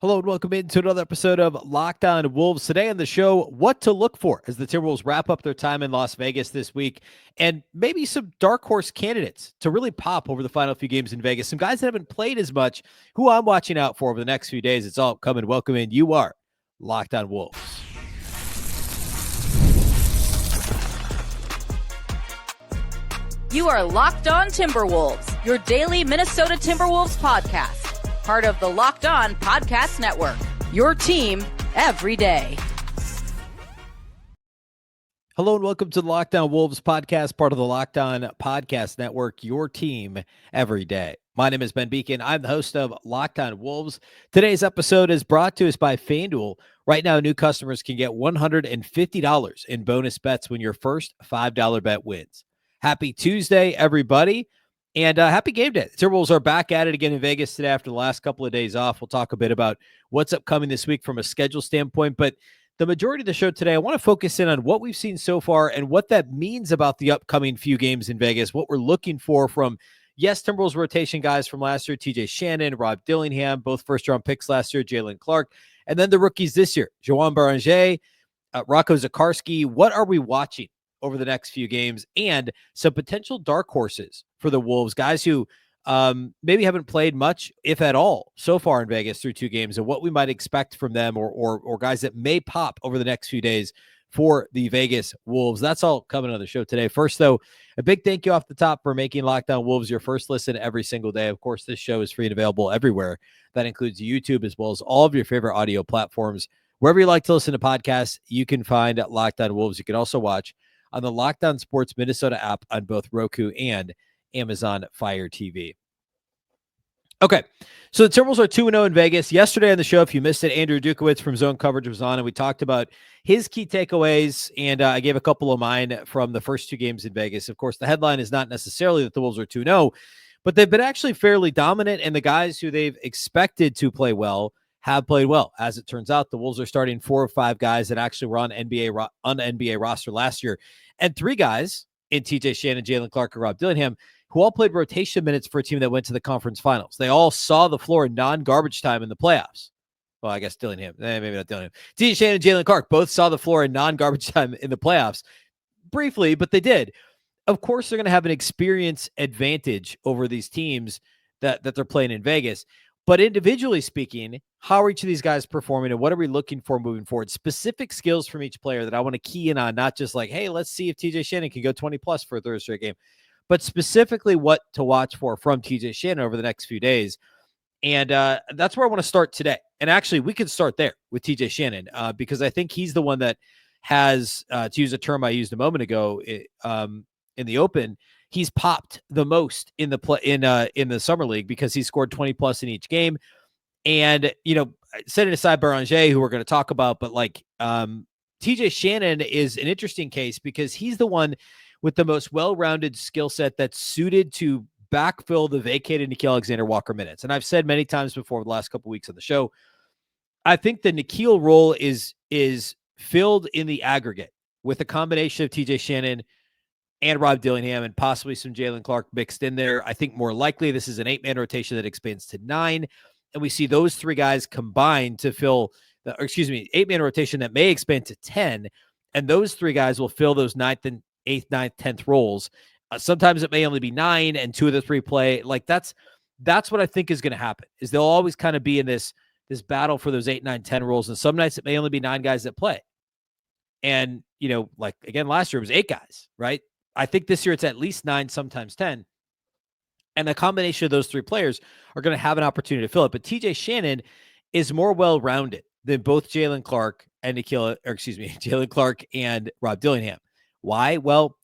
Hello and welcome into another episode of Locked On Wolves. Today on the show, what to look for as the Timberwolves wrap up their time in Las Vegas this week, and maybe some dark horse candidates to really pop over the final few games in Vegas. Some guys that haven't played as much, who I'm watching out for over the next few days. It's all coming. Welcome in. You are Locked On Wolves. You are Locked On Timberwolves, your daily Minnesota Timberwolves podcast. Part of the Locked On Podcast Network, your team every day. Hello and welcome to the Locked On Wolves podcast, part of the Locked On Podcast Network, your team every day. My name is Ben Beecken. I'm the host of Locked On Wolves. Today's episode is brought to us by FanDuel. Right now, new customers can get $150 in bonus bets when your first $5 bet wins. Happy Tuesday, everybody. And happy game day. The Timberwolves are back at it again in Vegas today after the last couple of days off. We'll talk a bit about what's upcoming this week from a schedule standpoint. But the majority of the show today, I want to focus in on what we've seen so far and what that means about the upcoming few games in Vegas, what we're looking for from, yes, Timberwolves rotation guys from last year, Tristan Shannon, Rob Dillingham, both first-round picks last year, Jaylen Clark, and then the rookies this year, Joan Beringer, Rocco Zakarski. What are we watching over the next few games, and some potential dark horses for the Wolves, guys who maybe haven't played much, if at all, so far in Vegas through two games, and what we might expect from them, or guys that may pop over the next few days for the Vegas Wolves. That's all coming on the show today. First, though, a big thank you off the top for making Locked On Wolves your first listen every single day. Of course, this show is free and available everywhere. That includes YouTube as well as all of your favorite audio platforms. Wherever you like to listen to podcasts, you can find Locked On Wolves. You can also watch on the Locked On Sports Minnesota app on both Roku and Amazon Fire TV. Okay, so the Timberwolves are 2-0 in Vegas. Yesterday on the show, if you missed it, Andrew Dukowitz from Zone Coverage was on, and we talked about his key takeaways, and I gave a couple of mine from the first two games in Vegas. Of course, the headline is not necessarily that the Wolves are 2-0, but they've been actually fairly dominant, and the guys who they've expected to play well have played well. As it turns out, the Wolves are starting 4 or 5 guys that actually were on NBA roster last year, and 3 guys in Tristan Shannon, Jaylen Clark, and Rob Dillingham, who all played rotation minutes for a team that went to the conference finals. They all saw the floor in non-garbage time in the playoffs. Well, I guess Dillingham, maybe not Dillingham. Tristan Shannon and Jaylen Clark both saw the floor in non-garbage time in the playoffs briefly, but they did. Of course, they're going to have an experience advantage over these teams that they're playing in Vegas. But individually speaking, how are each of these guys performing, and what are we looking for moving forward? Specific skills from each player that I want to key in on, not just like, hey, let's see if Tristan Shannon can go 20-plus for a third straight game, but specifically what to watch for from Tristan Shannon over the next few days. And that's where I want to start today. And actually, we could start there with Tristan Shannon because I think he's the one that has, to use a term I used a moment ago in the open, he's popped the most in the summer league because he scored 20+ in each game. And, setting aside Beringer, who we're going to talk about, but like Tristan Shannon is an interesting case because he's the one with the most well-rounded skill set that's suited to backfill the vacated Nickeil Alexander-Walker minutes. And I've said many times before the last couple of weeks of the show, I think the Nickeil role is filled in the aggregate with a combination of Tristan Shannon and Rob Dillingham and possibly some Jaylen Clark mixed in there. I think more likely this is an 8-man rotation that expands to 9, and we see those 3 guys combined to fill 8-man rotation that may expand to 10, and those 3 guys will fill those 8th, 9th, 10th roles. Sometimes it may only be 9 and 2 of the 3 play. Like that's what I think is going to happen, is they'll always kind of be in this battle for those 8, 9, 10 roles. And some nights it may only be 9 guys that play. And, like again, last year it was 8 guys, right? I think this year it's at least 9, sometimes 10. And the combination of those 3 players are going to have an opportunity to fill it. But Tristan Shannon is more well-rounded than both Jaylen Clark and Jaylen Clark and Rob Dillingham. Why? Well,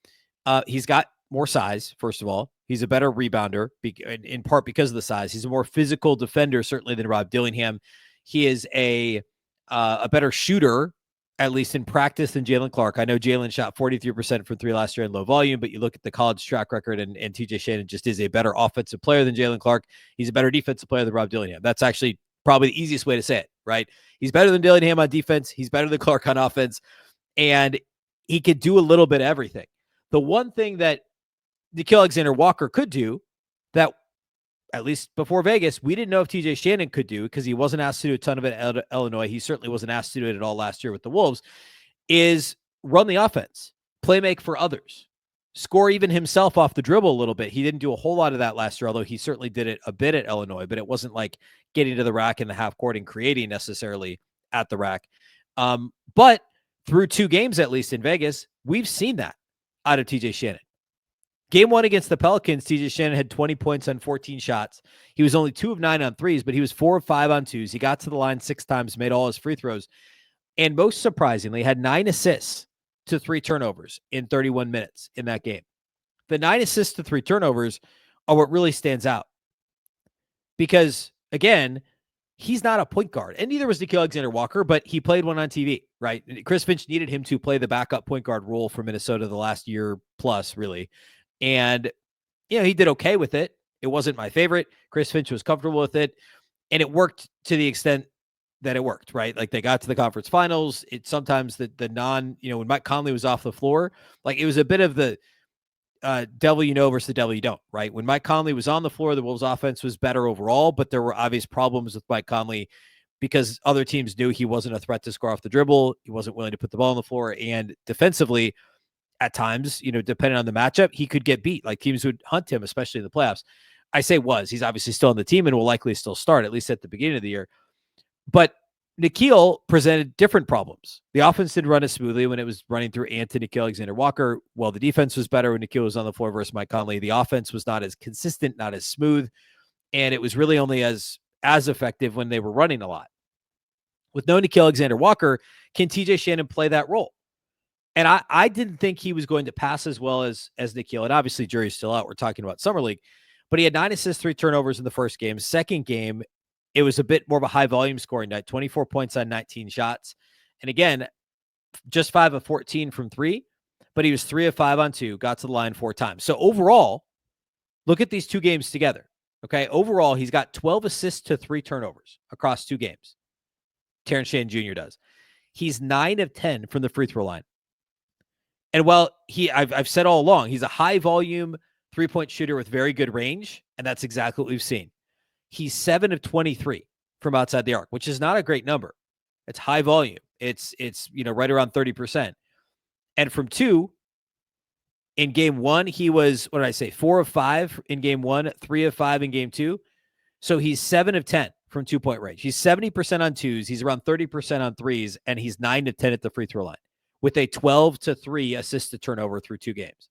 he's got more size, first of all. He's a better rebounder, in part because of the size. He's a more physical defender, certainly, than Rob Dillingham. He is a better shooter, at least in practice, than Jaylen Clark. I know Jaylen shot 43% from 3 last year in low volume, but you look at the college track record, and Tristan Shannon just is a better offensive player than Jaylen Clark. He's a better defensive player than Rob Dillingham. That's actually probably the easiest way to say it, right? He's better than Dillingham on defense. He's better than Clark on offense. And he could do a little bit of everything. The one thing that Nickeil Alexander-Walker could do that at least before Vegas, we didn't know if TJ Shannon could do, because he wasn't asked to do a ton of it at Illinois. He certainly wasn't asked to do it at all last year with the Wolves, is run the offense, play make for others, score even himself off the dribble a little bit. He didn't do a whole lot of that last year, although he certainly did it a bit at Illinois, but it wasn't like getting to the rack in the half court and creating necessarily at the rack. But through 2 games, at least in Vegas, we've seen that out of TJ Shannon. Game 1 against the Pelicans, TJ Shannon had 20 points on 14 shots. He was only 2 of 9 on threes, but he was 4 of 5 on twos. He got to the line 6 times, made all his free throws, and most surprisingly, had 9 assists to 3 turnovers in 31 minutes in that game. The 9 assists to 3 turnovers are what really stands out. Because, again, he's not a point guard, and neither was Nickeil Alexander-Walker, but he played one on TV, right? Chris Finch needed him to play the backup point guard role for Minnesota the last year plus, really. And, he did okay with it. It wasn't my favorite. Chris Finch was comfortable with it, and it worked to the extent that it worked, right? Like, they got to the conference finals. It sometimes the when Mike Conley was off the floor, like, it was a bit of the devil you know versus the devil you don't, right? When Mike Conley was on the floor, the Wolves offense was better overall, but there were obvious problems with Mike Conley because other teams knew he wasn't a threat to score off the dribble. He wasn't willing to put the ball on the floor, and defensively, at times, depending on the matchup, he could get beat. Like, teams would hunt him, especially in the playoffs. I say he's obviously still on the team and will likely still start, at least at the beginning of the year. But Nickeil presented different problems. The offense didn't run as smoothly when it was running through Nickeil Alexander-Walker. Well, the defense was better when Nickeil was on the floor versus Mike Conley. The offense was not as consistent, not as smooth, and it was really only as effective when they were running a lot. With no Nickeil Alexander-Walker, can TJ Shannon play that role? And I didn't think he was going to pass as well as Nickeil. And obviously, jury's still out. We're talking about Summer League. But he had 9 assists, 3 turnovers in the first game. Second game, it was a bit more of a high-volume scoring night, 24 points on 19 shots. And again, just 5 of 14 from 3. But he was 3 of 5 on 2, got to the line 4 times. So overall, look at these 2 games together. Okay, overall, he's got 12 assists to 3 turnovers across 2 games. Terrence Shannon Jr. does. He's 9 of 10 from the free throw line. And while I've said all along, he's a high volume 3-point shooter with very good range, and that's exactly what we've seen. He's 7 of 23 from outside the arc, which is not a great number. It's high volume. It's right around 30%. And from 2, in game 1, he was, 4 of 5 in game 1, 3 of 5 in game 2. So he's 7 of 10 from 2-point range. He's 70% on twos. He's around 30% on threes, and he's 9 of 10 at the free throw line, with a 12-3 assist to turnover through 2 games.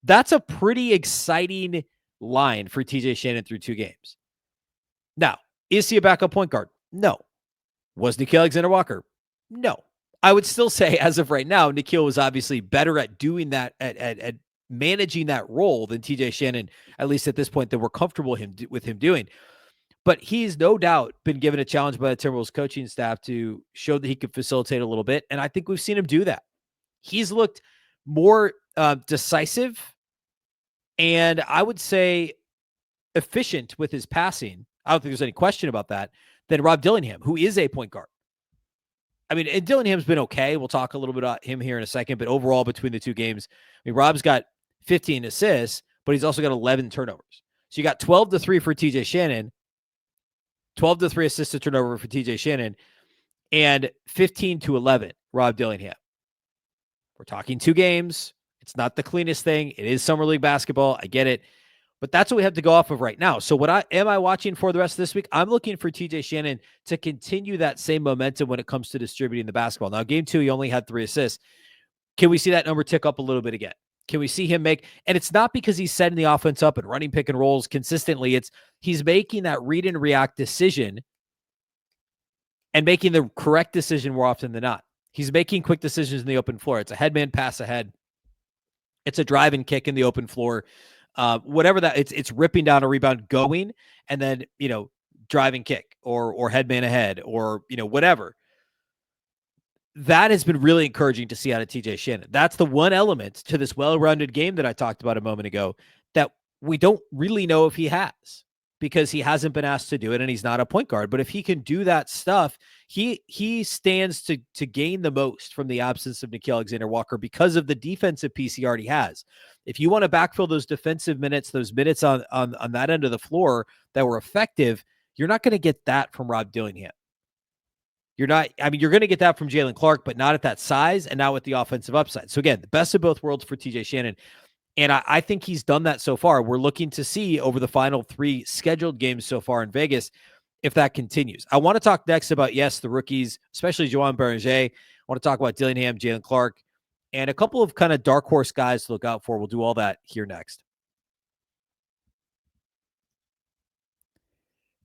That's a pretty exciting line for TJ Shannon through 2 games. Now, is he a backup point guard? No. Was Nickeil Alexander-Walker? No. I would still say, as of right now, Nickeil was obviously better at doing that, at managing that role than TJ Shannon, at least at this point, that we're comfortable with him doing. But he's no doubt been given a challenge by the Timberwolves coaching staff to show that he could facilitate a little bit. And I think we've seen him do that. He's looked more decisive and, I would say, efficient with his passing. I don't think there's any question about that, than Rob Dillingham, who is a point guard. I mean, and Dillingham's been okay. We'll talk a little bit about him here in a second, but overall between the 2 games, I mean, Rob's got 15 assists, but he's also got 11 turnovers. So you got 12-3 for TJ Shannon, 12-3 assists to turnover for TJ Shannon, and 15-11 Rob Dillingham. We're talking 2 games. It's not the cleanest thing. It is Summer League basketball. I get it. But that's what we have to go off of right now. So what am I watching for the rest of this week? I'm looking for TJ Shannon to continue that same momentum when it comes to distributing the basketball. Now, game 2, he only had 3 assists. Can we see that number tick up a little bit again? Can we see him make, and it's not because he's setting the offense up and running pick and rolls consistently. It's he's making that read and react decision and making the correct decision more often than not. He's making quick decisions in the open floor. It's a headman pass ahead. It's a drive and kick in the open floor. Whatever that, it's ripping down a rebound, going, and then, drive and kick or headman ahead or, whatever. That has been really encouraging to see out of TJ Shannon. That's the one element to this well-rounded game that I talked about a moment ago that we don't really know if he has, because he hasn't been asked to do it and he's not a point guard. But if he can do that stuff, he stands to gain the most from the absence of Nickeil Alexander-Walker because of the defensive piece he already has. If you want to backfill those defensive minutes, those minutes on that end of the floor that were effective, you're not going to get that from Rob Dillingham. You're going to get that from Jaylen Clark, but not at that size and not with the offensive upside. So again, the best of both worlds for TJ Shannon. And I think he's done that so far. We're looking to see over the final 3 scheduled games so far in Vegas if that continues. I want to talk next about, the rookies, especially Joan Beringer. I want to talk about Dillingham, Jaylen Clark, and a couple of kind of dark horse guys to look out for. We'll do all that here next.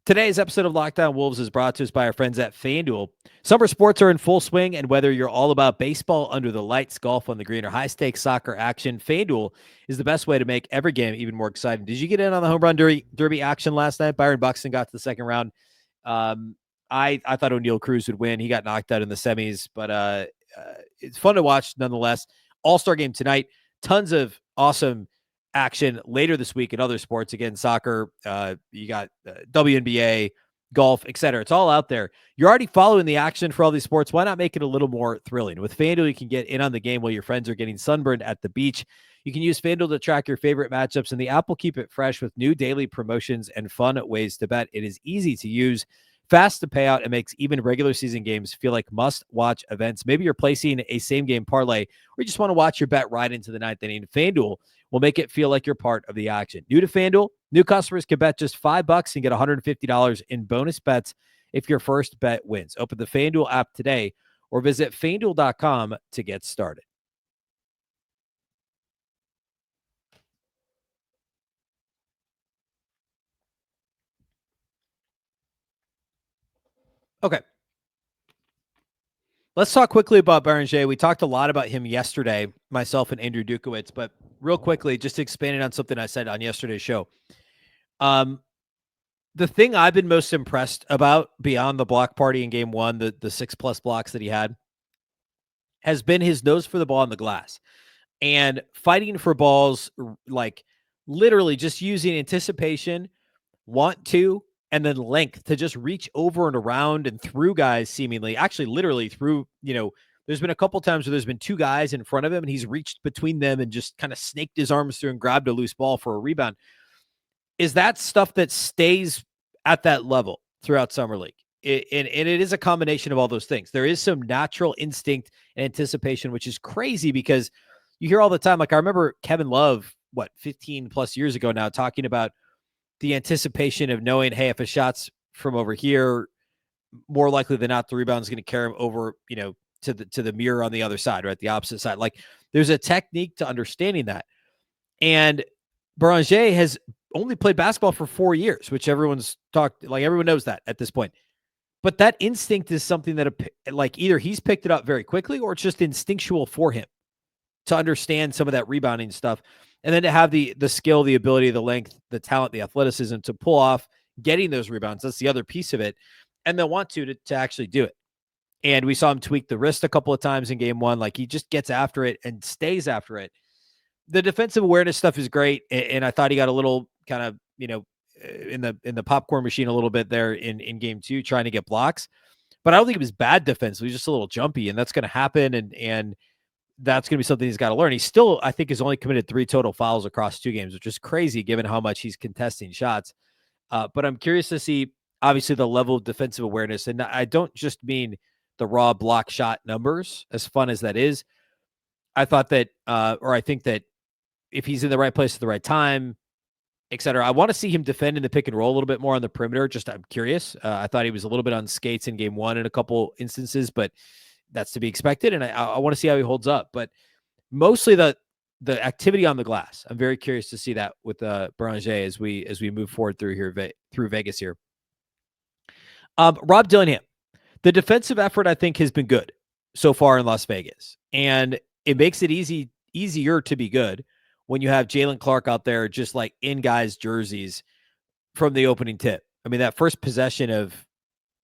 Today's episode of Locked On Wolves is brought to us by our friends at FanDuel. Summer sports are in full swing, and whether you're all about baseball under the lights, golf on the green, or high-stakes soccer action, FanDuel is the best way to make every game even more exciting. Did you get in on the home run derby action last night? Byron Buxton got to the second round. I thought O'Neal Cruz would win. He got knocked out in the semis, but it's fun to watch nonetheless. All-Star game tonight. Tons of awesome action later this week in other sports. Again, soccer, you got WNBA, golf, etc. It's all out there. You're already following the action for all these sports. Why not make it a little more thrilling? With FanDuel, you can get in on the game while your friends are getting sunburned at the beach. You can use FanDuel to track your favorite matchups, and the app will keep it fresh with new daily promotions and fun ways to bet. It is easy to use, fast to pay out, and makes even regular season games feel like must-watch events. Maybe you're placing a same-game parlay, or you just want to watch your bet right into the ninth inning. FanDuel will make it feel like you're part of the action. New to FanDuel, new customers can bet just $5 and get $150 in bonus bets if your first bet wins. Open the FanDuel app today or visit FanDuel.com to get started. Okay. Let's talk quickly about Beringer. We talked a lot about him yesterday, myself and Andrew Dukowitz, but real quickly, just expanding on something I said on yesterday's show. The thing I've been most impressed about beyond the block party in game 1, the 6+ blocks that he had, has been his nose for the ball on the glass and fighting for balls, like literally just using anticipation, want to, and then length to just reach over and around and through guys, seemingly, actually literally through, there's been a couple times where there's been 2 guys in front of him and he's reached between them and just kind of snaked his arms through and grabbed a loose ball for a rebound. Is that stuff that stays at that level throughout Summer League? And it is a combination of all those things. There is some natural instinct and anticipation, which is crazy because you hear all the time. Like I remember Kevin Love, 15 plus years ago now, talking about the anticipation of knowing, hey, if a shot's from over here, more likely than not, the rebound is going to carry him over, to the mirror on the other side, right? The opposite side. Like there's a technique to understanding that. And Beringer has only played basketball for 4 years, which everyone's talked, like everyone knows that at this point. But that instinct is something that either he's picked it up very quickly or it's just instinctual for him to understand some of that rebounding stuff. And then to have the skill, the ability, the length, the talent, the athleticism to pull off getting those rebounds. That's the other piece of it. And they'll want to actually do it. And we saw him tweak the wrist a couple of times in game 1. Like he just gets after it and stays after it. The defensive awareness stuff is great. And I thought he got a little kind of, in the popcorn machine a little bit there in game 2, trying to get blocks. But I don't think it was bad defense. He was just a little jumpy, and that's going to happen. And that's going to be something he's got to learn. He still, I think, has only committed 3 total fouls across 2 games, which is crazy given how much he's contesting shots. But I'm curious to see, obviously, the level of defensive awareness. And I don't just mean the raw block shot numbers, as fun as that is. I thought that, or I think that if he's in the right place at the right time, et cetera, I want to see him defend in the pick and roll a little bit more on the perimeter. I'm curious. I thought he was a little bit on skates in game 1 in a couple instances, but that's to be expected. And I want to see how he holds up, but mostly the activity on the glass. I'm very curious to see that with Beringer as we move forward through Vegas here. Rob Dillingham, the defensive effort, I think, has been good so far in Las Vegas, and it makes it easier to be good when you have Jaylen Clark out there just like in guys' jerseys from the opening tip. I mean, that first possession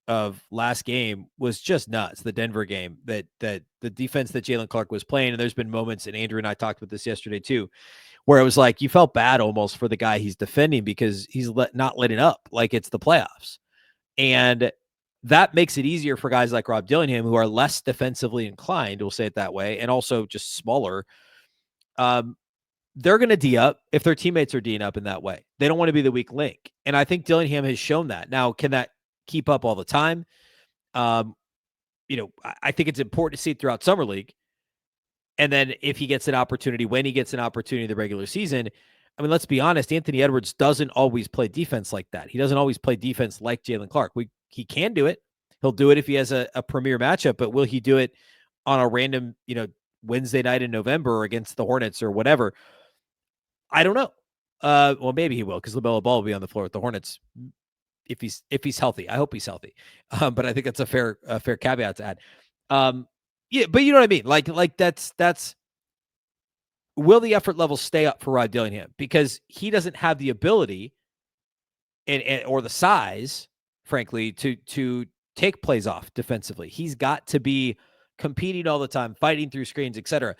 of last game was just nuts. The Denver game, that the defense that Jaylen Clark was playing, and there's been moments, and Andrew and I talked about this yesterday too, where it was like you felt bad almost for the guy he's defending because he's not letting up like it's the playoffs. And that makes it easier for guys like Rob Dillingham, who are less defensively inclined, we'll say it that way, and also just smaller. They're going to D up if their teammates are D'ing up in that way. They don't want to be the weak link. And I think Dillingham has shown that. Now, can that keep up all the time? I think it's important to see it throughout Summer League. And then if he gets an opportunity, when he gets an opportunity in the regular season, I mean, let's be honest, Anthony Edwards doesn't always play defense like that. He doesn't always play defense like Jaylen Clark. He can do it. He'll do it if he has a premier matchup, but will he do it on a random, Wednesday night in November against the Hornets or whatever? I don't know. Well, maybe he will because LaMelo Ball will be on the floor with the Hornets if he's healthy. I hope he's healthy. But I think that's a fair caveat to add. Yeah, but you know what I mean? Like that's will the effort level stay up for Rod Dillingham? Because he doesn't have the ability or the size, frankly, to take plays off defensively. He's got to be competing all the time, fighting through screens, etc.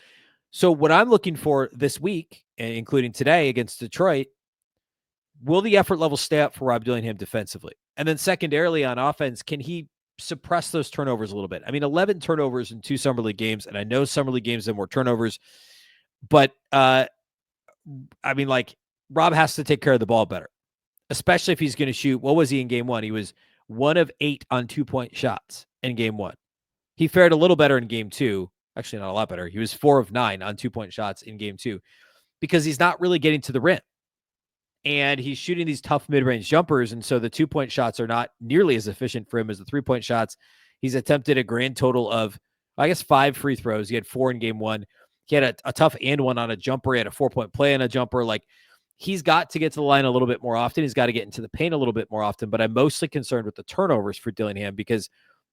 So what I'm looking for this week, including today against Detroit, will the effort level stay up for Rob Dillingham defensively? And then secondarily on offense, can he suppress those turnovers a little bit? I mean, 11 turnovers in 2 Summer League games, and I know Summer League games have more turnovers, but Rob has to take care of the ball better, especially if he's going to shoot. What was he in game 1? He was 1 of 8 on 2-point shots in game 1. He fared a little better in game 2. Actually, not a lot better. He was 4 of 9 on 2-point shots in game 2 because he's not really getting to the rim. And he's shooting these tough mid-range jumpers, and so the 2-point shots are not nearly as efficient for him as the 3-point shots. He's attempted a grand total of, 5 free throws. He had 4 in game 1. He had a tough and one on a jumper. He had a 4-point play on a jumper. Like, he's got to get to the line a little bit more often. He's got to get into the paint a little bit more often, but I'm mostly concerned with the turnovers for Dillingham because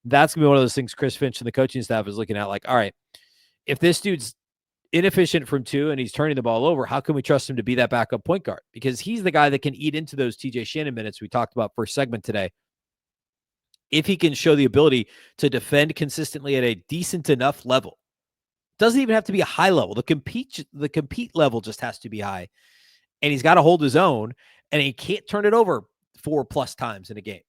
that's going to be one of those things Chris Finch and the coaching staff is looking at, like, all right, if this dude's inefficient from 2 and he's turning the ball over, how can we trust him to be that backup point guard? Because he's the guy that can eat into those TJ Shannon minutes we talked about first segment today. If he can show the ability to defend consistently at a decent enough level, doesn't even have to be a high level. The compete level just has to be high, and he's got to hold his own, and he can't turn it over 4+ times in a game,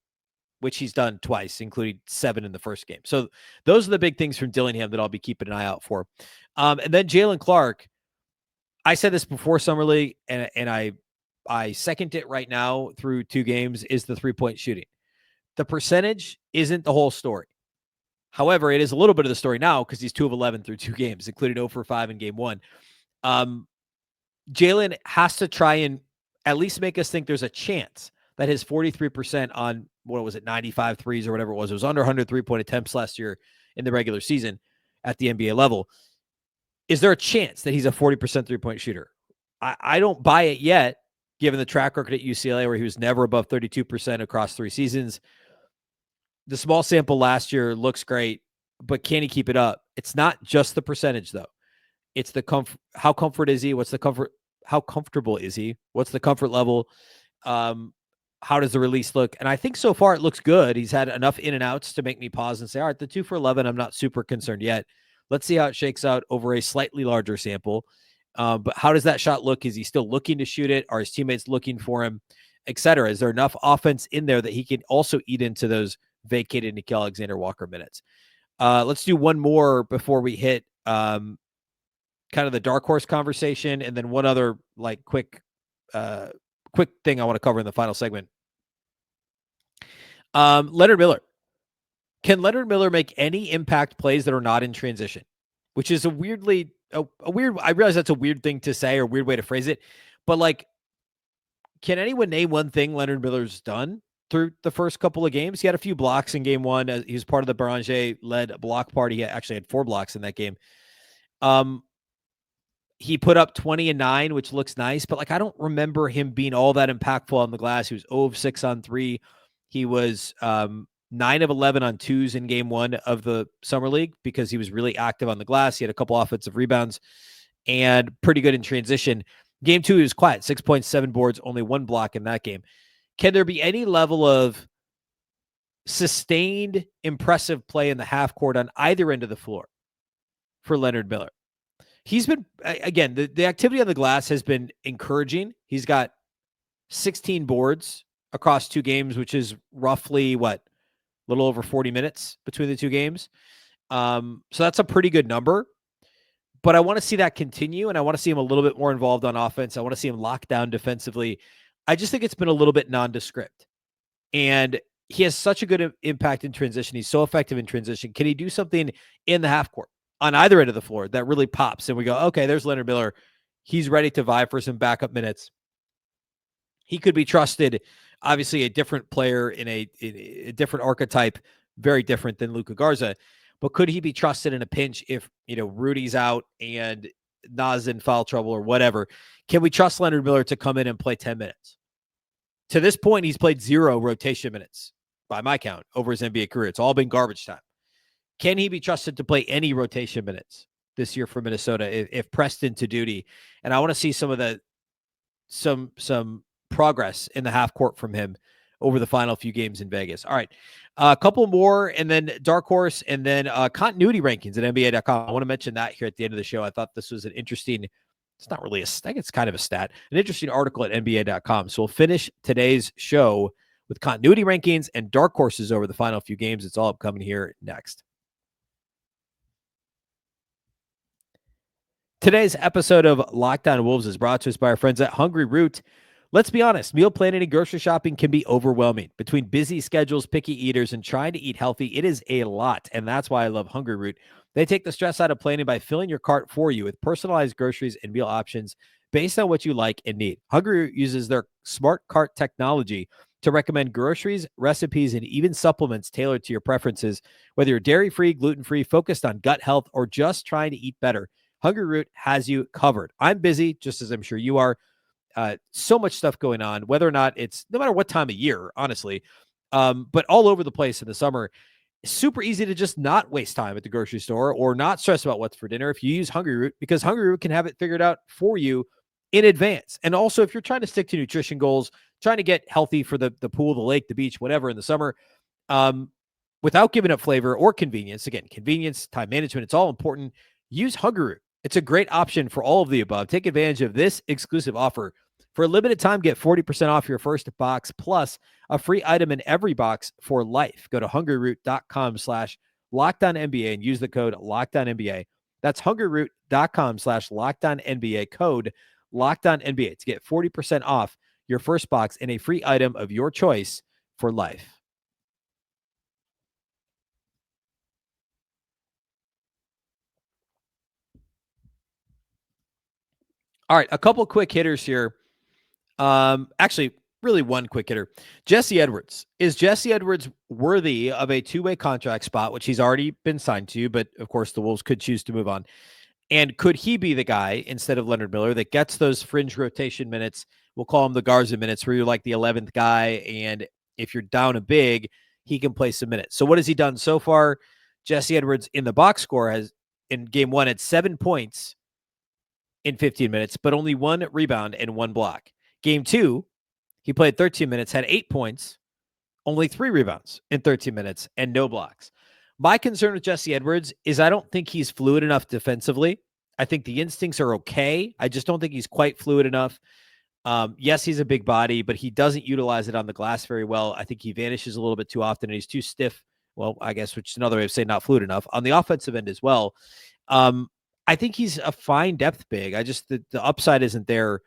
which he's done twice, including 7 in the first game. So those are the big things from Dillingham that I'll be keeping an eye out for. And then Jaylen Clark, I said this before Summer League, and I second it right now through 2 games, is the 3-point shooting. The percentage isn't the whole story. However, it is a little bit of the story now because he's 2 of 11 through 2 games, including 0 for 5 in game 1. Jaylen has to try and at least make us think there's a chance that his 43% on, 95 threes or whatever it was under 100 3-point attempts last year in the regular season at the NBA level. Is there a chance that he's a 40% 3-point shooter? I don't buy it yet, given the track record at UCLA where he was never above 32% across 3 seasons. The small sample last year looks great, but can he keep it up? It's not just the percentage, though. It's the comfort. How comfort is he? What's the comfort? How comfortable is he? What's the comfort level? How does the release look? And I think so far it looks good. He's had enough in and outs to make me pause and say, all right, the 2 for 11, I'm not super concerned yet. Let's see how it shakes out over a slightly larger sample. But how does that shot look? Is he still looking to shoot it? Are his teammates looking for him, et cetera? Is there enough offense in there that he can also eat into those vacated Nickeil Alexander-Walker minutes? Let's do one more before we hit kind of the dark horse conversation, and then one other quick thing I want to cover in the final segment. Leonard Miller. Can Leonard Miller make any impact plays that are not in transition? Which is a weird, I realize that's a weird thing to say or weird way to phrase it, but can anyone name one thing Leonard Miller's done through the first couple of games? He had a few blocks in game 1. He was part of the Beringer-led block party. He actually had 4 blocks in that game. He put up 20 and 9, which looks nice, but I don't remember him being all that impactful on the glass. He was 0 of 6 on 3. He was 9 of 11 on 2s in game 1 of the Summer League because he was really active on the glass. He had a couple offensive rebounds and pretty good in transition. Game 2, he was quiet, 6.7 boards, only 1 block in that game. Can there be any level of sustained, impressive play in the half court on either end of the floor for Leonard Miller? he's been, again, the activity on the glass has been encouraging. He's got 16 boards across 2 games, which is roughly a little over 40 minutes between the 2 games. So that's a pretty good number. But I want to see that continue, and I want to see him a little bit more involved on offense. I want to see him locked down defensively. I just think it's been a little bit nondescript. And he has such a good impact in transition. He's so effective in transition. Can he do something in the half court on either end of the floor that really pops? And we go, okay, there's Leonard Miller. He's ready to vie for some backup minutes. He could be trusted. Obviously, a different player in a different archetype, very different than Luka Garza. But could he be trusted in a pinch if, Rudy's out and Nas in foul trouble or whatever? Can we trust Leonard Miller to come in and play 10 minutes? To this point, he's played 0 rotation minutes by my count over his NBA career. It's all been garbage time. Can he be trusted to play any rotation minutes this year for Minnesota if pressed into duty? And I want to see some progress in the half court from him over the final few games in Vegas. All right. A couple more, and then dark horse, and then continuity rankings at NBA.com. I want to mention that here at the end of the show. I thought this was an interesting, it's not really I think it's kind of a stat, an interesting article at NBA.com. So we'll finish today's show with continuity rankings and dark horses over the final few games. It's all upcoming here next. Today's episode of Locked On Wolves is brought to us by our friends at Hungryroot. Let's be honest, meal planning and grocery shopping can be overwhelming. Between busy schedules, picky eaters, and trying to eat healthy, it is a lot, and that's why I love Hungryroot. They take the stress out of planning by filling your cart for you with personalized groceries and meal options based on what you like and need. Hungryroot uses their smart cart technology to recommend groceries, recipes, and even supplements tailored to your preferences. Whether you're dairy-free, gluten-free, focused on gut health, or just trying to eat better, Hungryroot has you covered. I'm busy, just as I'm sure you are. So much stuff going on, whether or not it's no matter what time of year, honestly, but all over the place in the summer. It's super easy to just not waste time at the grocery store or not stress about what's for dinner if you use Hungryroot, because Hungryroot can have it figured out for you in advance. And also, if you're trying to stick to nutrition goals, trying to get healthy for the pool, the lake, the beach, whatever in the summer, without giving up flavor or convenience, again, convenience, time management, it's all important. Use Hungryroot. It's a great option for all of the above. Take advantage of this exclusive offer. For a limited time, get 40% off your first box plus a free item in every box for life. Go to hungryroot.com/LockedOnNBA and use the code LockedOnNBA. That's hungryroot.com/LockedOnNBA, code LockedOnNBA to get 40% off your first box and a free item of your choice for life. All right, a couple quick hitters here. Actually, really one quick hitter. Jesse Edwards. Is Jesse Edwards worthy of a 2-way contract spot, which he's already been signed to, but of course the Wolves could choose to move on? And could he be the guy, instead of Leonard Miller, that gets those fringe rotation minutes? We'll call him the Garza minutes, where you're like the 11th guy, and if you're down a big, he can play some minutes. So what has he done so far? Jesse Edwards in the box score has, in game 1, had 7 points in 15 minutes, but only 1 rebound and 1 block. Game 2, he played 13 minutes, had 8 points, only 3 rebounds in 13 minutes, and no blocks. My concern with Jesse Edwards is I don't think he's fluid enough defensively. I think the instincts are okay. I just don't think he's quite fluid enough. Yes, he's a big body, but he doesn't utilize it on the glass very well. I think he vanishes a little bit too often, and he's too stiff. Well, I guess, which is another way of saying not fluid enough on the offensive end as well. I think he's a fine depth big. The upside isn't there.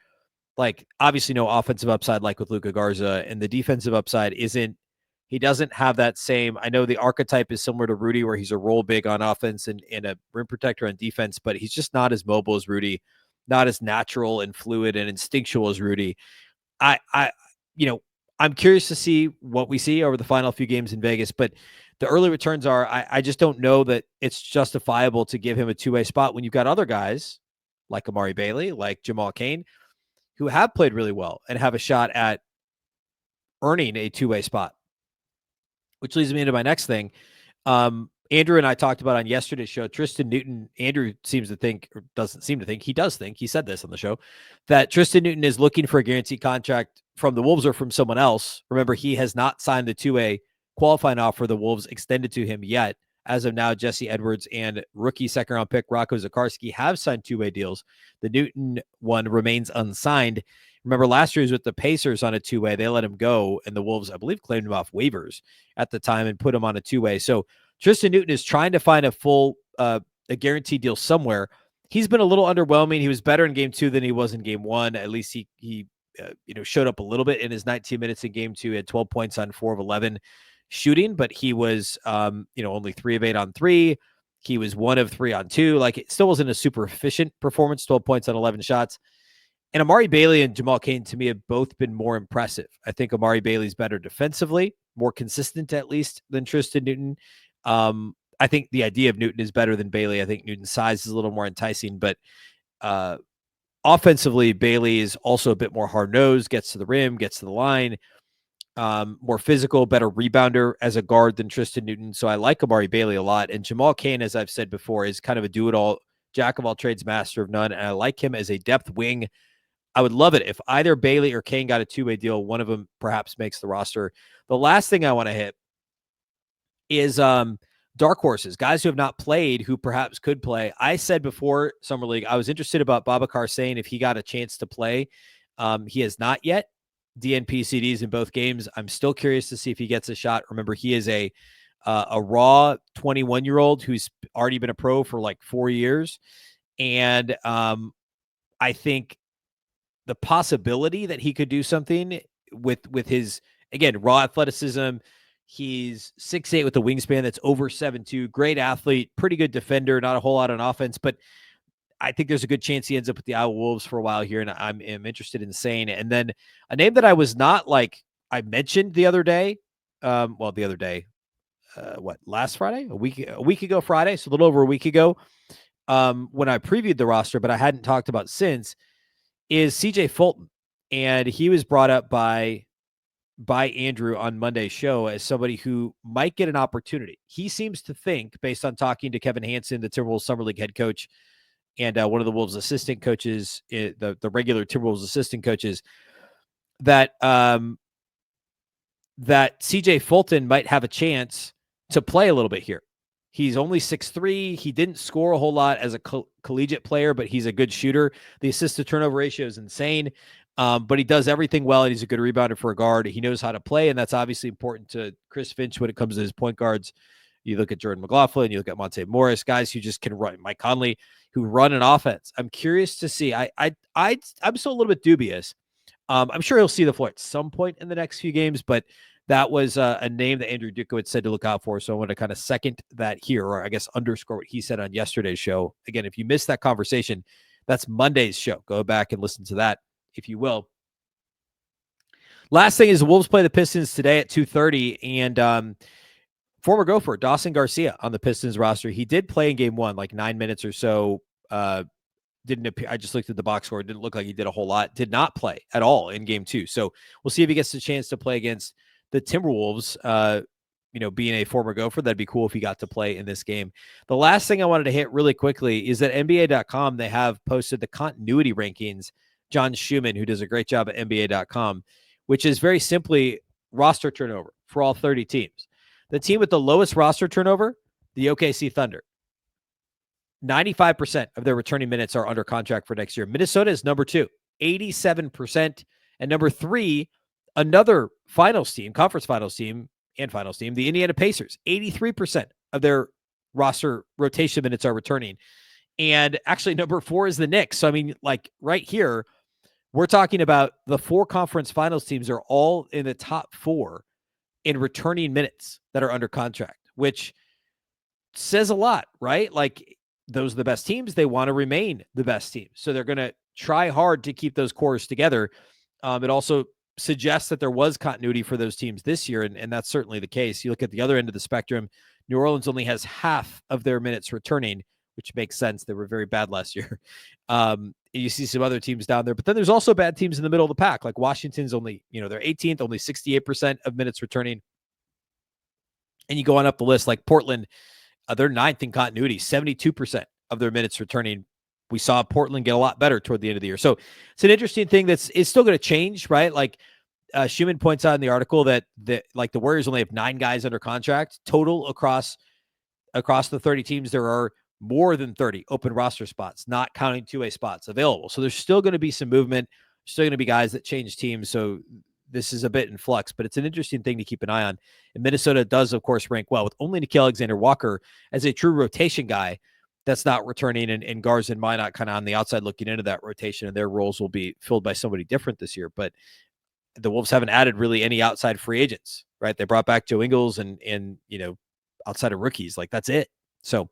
Like, obviously no offensive upside like with Luka Garza, and the defensive upside he doesn't have that same. I know the archetype is similar to Rudy, where he's a roll big on offense and a rim protector on defense, but he's just not as mobile as Rudy, not as natural and fluid and instinctual as Rudy. I'm curious to see what we see over the final few games in Vegas, but the early returns are, I just don't know that it's justifiable to give him a 2-way spot when you've got other guys like Amari Bailey, like Jamal Cain, who have played really well and have a shot at earning a 2-way spot, which leads me into my next thing. Andrew and I talked about on yesterday's show, Tristan Newton. Andrew seems to think, or doesn't seem to think, he does think, he said this on the show, that Tristan Newton is looking for a guaranteed contract from the Wolves or from someone else. Remember, he has not signed the 2-way qualifying offer the Wolves extended to him yet as of now, Jesse Edwards and rookie second-round pick Rocco Zakarski have signed two-way deals. The Newton one remains unsigned. Remember, last year he was with the Pacers on a two-way. They let him go, and the Wolves, I believe, claimed him off waivers at the time and put him on a two-way. So Tristan Newton is trying to find a full a guaranteed deal somewhere. He's been a little underwhelming. He was better in game 2 than he was in game 1. At least he showed up a little bit in his 19 minutes in game 2. He had 12 points on 4 of 11 shooting, but he was only 3 of 8 on 3. He was 1 of 3 on 2. Like, it still wasn't a super efficient performance. 12 points on 11 shots. And Amari Bailey and Jamal Cain, to me, have both been more impressive. I think Amari Bailey's better defensively, more consistent at least than Tristan Newton. I think the idea of Newton is better than Bailey. I think Newton's size is a little more enticing, but offensively, Bailey is also a bit more hard-nosed, gets to the rim, gets to the line, more physical, better rebounder as a guard than Tristan Newton. So I like Amari Bailey a lot. And Jamal Cain, as I've said before, is kind of a do-it-all, jack-of-all-trades, master of none. And I like him as a depth wing. I would love it if either Bailey or Cain got a two-way deal. One of them perhaps makes the roster. The last thing I want to hit is dark horses, guys who have not played, who perhaps could play. I said before Summer League, I was interested about Babacar Sane if he got a chance to play. He has not yet. DNP CDs in both games. I'm still curious to see if he gets a shot. Remember, he is a raw 21-year-old who's already been a pro for like 4 years. And I think the possibility that he could do something with his, again, raw athleticism. He's 6'8" with a wingspan that's over 7'2", great athlete, pretty good defender, not a whole lot on offense, but I think there's a good chance he ends up with the Iowa Wolves for a while here, and I'm interested in Sane. And then a name that I was not like, I mentioned the other day, last Friday? A week ago Friday, so a little over a week ago, when I previewed the roster, but I hadn't talked about since, is CJ Fulton. And he was brought up by Andrew on Monday's show as somebody who might get an opportunity. He seems to think, based on talking to Kevin Hansen, the Timberwolves Summer League head coach, and one of the Wolves assistant coaches, the regular Timberwolves assistant coaches, that CJ Fulton might have a chance to play a little bit here. He's only 6'3". He didn't score a whole lot as a collegiate player, but he's a good shooter. The assist-to-turnover ratio is insane, but he does everything well, and he's a good rebounder for a guard. He knows how to play, and that's obviously important to Chris Finch when it comes to his point guards. You look at Jordan McLaughlin, you look at Monte Morris, guys who just can run. Mike Conley, who run an offense. I'm curious to see. I'm still a little bit dubious. I'm sure he'll see the floor at some point in the next few games, but that was a name that Andrew Dukowitz said to look out for. So I want to kind of second that here, or I guess underscore what he said on yesterday's show. Again, if you missed that conversation, that's Monday's show. Go back and listen to that, if you will. Last thing is the Wolves play the Pistons today at 2:30, and former Gopher Dawson Garcia on the Pistons roster. He did play in game 1, like 9 minutes or so. Didn't appear. I just looked at the box score. It didn't look like he did a whole lot. Did not play at all in game 2. So we'll see if he gets the chance to play against the Timberwolves. Being a former Gopher, that'd be cool if he got to play in this game. The last thing I wanted to hit really quickly is that NBA.com, they have posted the continuity rankings. John Schumann, who does a great job at NBA.com, which is very simply roster turnover for all 30 teams. The team with the lowest roster turnover, the OKC Thunder. 95% of their returning minutes are under contract for next year. Minnesota is number 2, 87%. And number 3, another conference finals team, the Indiana Pacers. 83% of their roster rotation minutes are returning. And actually number 4 is the Knicks. So, I mean, like right here, we're talking about the 4 conference finals teams are all in the top 4 in returning minutes that are under contract, which says a lot, right? Like, those are the best teams. They want to remain the best teams. So they're going to try hard to keep those cores together. It also suggests that there was continuity for those teams this year, and that's certainly the case. You look at the other end of the spectrum, New Orleans only has half of their minutes returning, which makes sense. They were very bad last year. You see some other teams down there, but then there's also bad teams in the middle of the pack, like Washington's only, they're 18th, only 68% of minutes returning. And you go on up the list, like Portland, they're 9th in continuity, 72% of their minutes returning. We saw Portland get a lot better toward the end of the year. So it's an interesting thing it's still going to change, right? Like Schumann points out in the article that the Warriors only have 9 guys under contract total across across the 30 teams, there are more than 30 open roster spots, not counting two-way spots available. So there's still going to be some movement, still going to be guys that change teams. So this is a bit in flux, but it's an interesting thing to keep an eye on. And Minnesota does, of course, rank well with only Nickeil Alexander-Walker as a true rotation guy that's not returning, and Garza and Minot kind of on the outside looking into that rotation, and their roles will be filled by somebody different this year. But the Wolves haven't added really any outside free agents, right? They brought back Joe Ingles and outside of rookies, like that's it. So,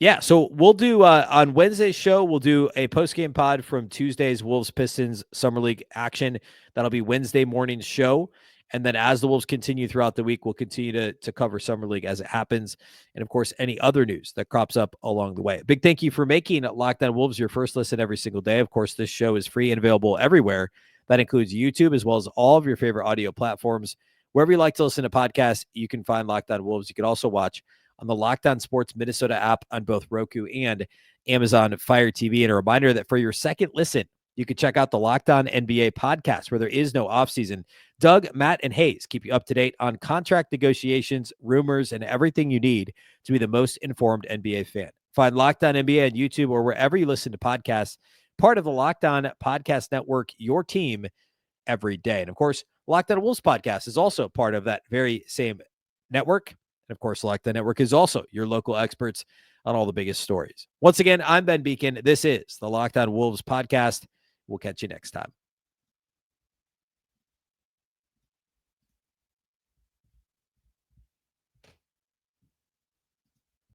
yeah, so we'll do on Wednesday's show, we'll do a post-game pod from Tuesday's Wolves-Pistons Summer League action. That'll be Wednesday morning's show. And then as the Wolves continue throughout the week, we'll continue to cover Summer League as it happens. And, of course, any other news that crops up along the way. Big thank you for making Locked On Wolves your first listen every single day. Of course, this show is free and available everywhere. That includes YouTube as well as all of your favorite audio platforms. Wherever you like to listen to podcasts, you can find Locked On Wolves. You can also watch on the Locked On Sports Minnesota app on both Roku and Amazon Fire TV. And a reminder that for your second listen, you can check out the Locked On NBA podcast, where there is no offseason. Doug, Matt, and Hayes keep you up to date on contract negotiations, rumors, and everything you need to be the most informed NBA fan. Find Locked On NBA on YouTube or wherever you listen to podcasts, part of the Locked On Podcast Network, your team every day. And, of course, Locked On Wolves podcast is also part of that very same network. And, of course, Locked On Network is also your local experts on all the biggest stories. Once again, I'm Ben Beecken. This is the Locked On Wolves podcast. We'll catch you next time.